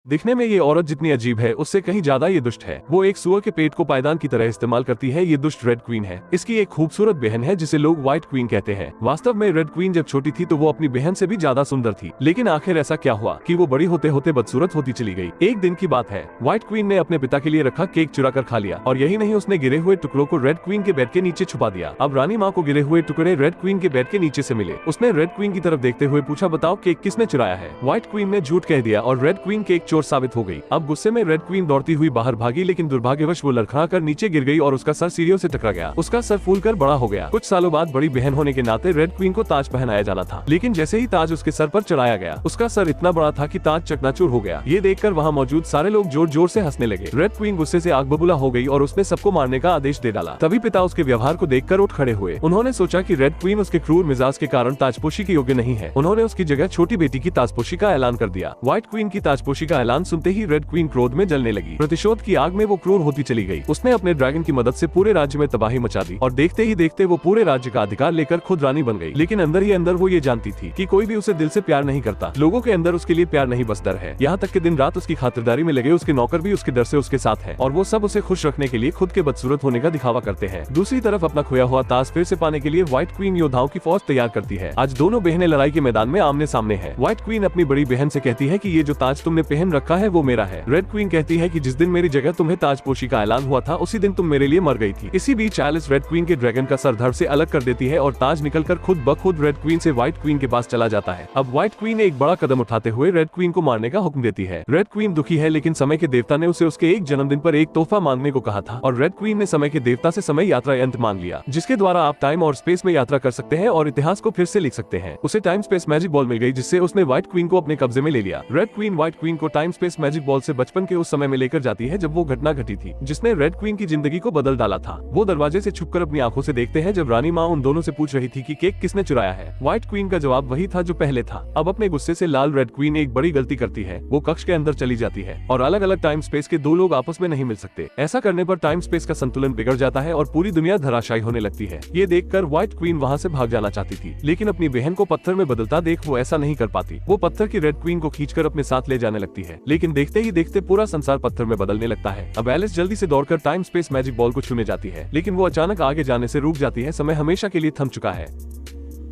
दिखने में ये औरत जितनी अजीब है उससे कहीं ज्यादा ये दुष्ट है। वो एक सुअर के पेट को पायदान की तरह इस्तेमाल करती है। ये दुष्ट रेड क्वीन है। इसकी एक खूबसूरत बहन है जिसे लोग व्हाइट क्वीन कहते हैं। वास्तव में रेड क्वीन जब छोटी थी तो वो अपनी बहन से भी ज्यादा सुंदर थी, लेकिन आखिर ऐसा क्या हुआ कि वो बड़ी होते होते बदसूरत होती चली गई। एक दिन की बात है, व्हाइट क्वीन ने अपने पिता के लिए रखा केक चुरा कर खा लिया, और यही नहीं उसने गिरे हुए टुकड़ों को रेड क्वीन के बेड के नीचे छुपा दिया। अब रानी माँ को गिरे हुए टुकड़े रेड क्वीन के बेड के नीचे से मिले। उसने रेड क्वीन की तरफ देखते हुए पूछा, बताओ केक किसने चुराया है। व्हाइट क्वीन ने झूठ कह दिया और रेड क्वीन केक चोर साबित हो गई। अब गुस्से में रेड क्वीन दौड़ती हुई बाहर भागी, लेकिन दुर्भाग्यवश वो लड़खड़ा कर नीचे गिर गई और उसका सर सीढ़ियों से टकरा गया। उसका सर फूलकर बड़ा हो गया। कुछ सालों बाद बड़ी बहन होने के नाते रेड क्वीन को ताज पहनाया जाना था, लेकिन जैसे ही ताज उसके सर पर चढ़ाया गया उसका सर इतना बड़ा था कि ताज चकनाचूर हो गया। ये देखकर वहाँ मौजूद सारे लोग जोर जोर से हंसने लगे। रेड क्वीन गुस्से से आग बबूला हो गई और उसने सबको मारने का आदेश दे डाला। तभी पिता उसके व्यवहार को देखकर उठ खड़े हुए। उन्होंने सोचा कि रेड क्वीन उसके क्रूर मिजाज के कारण ताजपोशी के योग्य नहीं है। उन्होंने उसकी जगह छोटी बेटी की ताजपोशी का ऐलान कर दिया। व्हाइट क्वीन की ताजपोशी का ऐलान सुनते ही रेड क्वीन क्रोध में जलने लगी। प्रतिशोध की आग में वो क्रूर होती चली गई। उसने अपने ड्रैगन की मदद से पूरे राज्य में तबाही मचा दी और देखते ही देखते वो पूरे राज्य का अधिकार लेकर खुद रानी बन गई। लेकिन अंदर ही अंदर वो ये जानती थी कि कोई भी उसे दिल से प्यार नहीं करता। लोगों के अंदर उसके लिए प्यार नहीं बस डर है। यहाँ तक कि दिन रात उसकी खातिरदारी में लगे उसके नौकर भी उसके डर से उसके साथ है, और वो सब उसे खुश रखने के लिए खुद के बदसूरत होने का दिखावा करते हैं। दूसरी तरफ अपना खोया हुआ ताज फिर से पाने के लिए व्हाइट क्वीन योद्धाओं की फौज तैयार करती है। आज दोनों बहनें लड़ाई के मैदान में आमने सामने है। व्हाइट क्वीन अपनी बड़ी बहन से कहती है कि ये जो ताज तुमने पहन रखा है वो मेरा है। रेड क्वीन कहती है कि जिस दिन मेरी जगह तुम्हें ताजपोशी का ऐलान हुआ था उसी दिन तुम मेरे लिए मर गई थी। इसी बीच एलिस रेड क्वीन के ड्रैगन का सर धड़ से अलग कर देती है और ताज निकलकर खुद ब खुद रेड क्वीन से व्हाइट क्वीन के पास चला जाता है। अब व्हाइट क्वीन एक बड़ा कदम उठाते हुए रेड क्वीन को मारने का हुक्म देती है। रेड क्वीन दुखी है, लेकिन समय के देवता ने उसे उसके एक जन्मदिन पर एक तोहफा मांगने को कहा था, और रेड क्वीन ने समय के देवता से समय यात्रा यंत्र मांग लिया, जिसके द्वारा आप टाइम और स्पेस में यात्रा कर सकते हैं और इतिहास को फिर से लिख सकते हैं। उसे टाइम स्पेस मैजिक बॉल मिल गई, जिससे उसने व्हाइट क्वीन को अपने कब्जे में ले लिया। रेड क्वीन व्हाइट क्वीन को टाइम स्पेस मैजिक बॉल से बचपन के उस समय में लेकर जाती है जब वो घटना घटी थी जिसने रेड क्वीन की जिंदगी को बदल डाला था। वो दरवाजे से छुपकर अपनी आंखों से देखते हैं जब रानी माँ उन दोनों से पूछ रही थी कि केक किसने चुराया है। व्हाइट क्वीन का जवाब वही था जो पहले था। अब अपने गुस्से से लाल रेड क्वीन एक बड़ी गलती करती है। वो कक्ष के अंदर चली जाती है और अलग अलग टाइम स्पेस के दो लोग आपस में नहीं मिल सकते। ऐसा करने पर टाइम स्पेस का संतुलन बिगड़ जाता है और पूरी दुनिया धराशायी होने लगती है। ये देखकर व्हाइट क्वीन वहाँ से भाग जाना चाहती थी, लेकिन अपनी बहन को पत्थर में बदलता देख वो ऐसा नहीं कर पाती। वो पत्थर की रेड क्वीन को खींचकर अपने साथ ले जाने लगती है, लेकिन देखते ही देखते पूरा संसार पत्थर में बदलने लगता है। अब एलिस जल्दी से दौड़कर टाइम स्पेस मैजिक बॉल को छूने जाती है, लेकिन वो अचानक आगे जाने से रुक जाती है। समय हमेशा के लिए थम चुका है।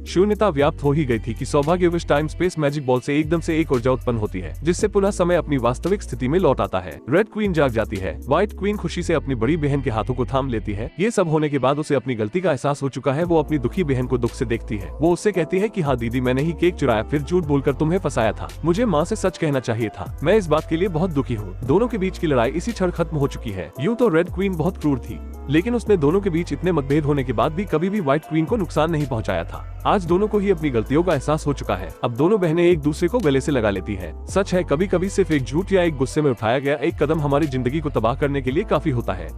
शून्यता व्याप्त हो ही गई थी कि सौभाग्यवश टाइम स्पेस मैजिक बॉल से एकदम से एक ऊर्जा उत्पन्न होती है, जिससे पुनः समय अपनी वास्तविक स्थिति में लौट आता है। रेड क्वीन जाग जाती है। व्हाइट क्वीन खुशी से अपनी बड़ी बहन के हाथों को थाम लेती है। ये सब होने के बाद उसे अपनी गलती का एहसास हो चुका है। वो अपनी दुखी बहन को दुख से देखती है। वो उससे कहती है कि हाँ दीदी, मैंने ही केक चुराया, फिर झूठ बोलकर तुम्हें फंसाया था। मुझे माँ से सच कहना चाहिए था। मैं इस बात के लिए बहुत दुखी हूँ। दोनों के बीच की लड़ाई इसी क्षण खत्म हो चुकी है। यूँ तो रेड क्वीन बहुत क्रूर थी, लेकिन उसने दोनों के बीच इतने मतभेद होने के बाद भी कभी भी व्हाइट क्वीन को नुकसान नहीं पहुंचाया था। आज दोनों को ही अपनी गलतियों का एहसास हो चुका है। अब दोनों बहनें एक दूसरे को गले से लगा लेती हैं। सच है, कभी कभी सिर्फ एक झूठ या एक गुस्से में उठाया गया एक कदम हमारी जिंदगी को तबाह करने के लिए काफी होता है।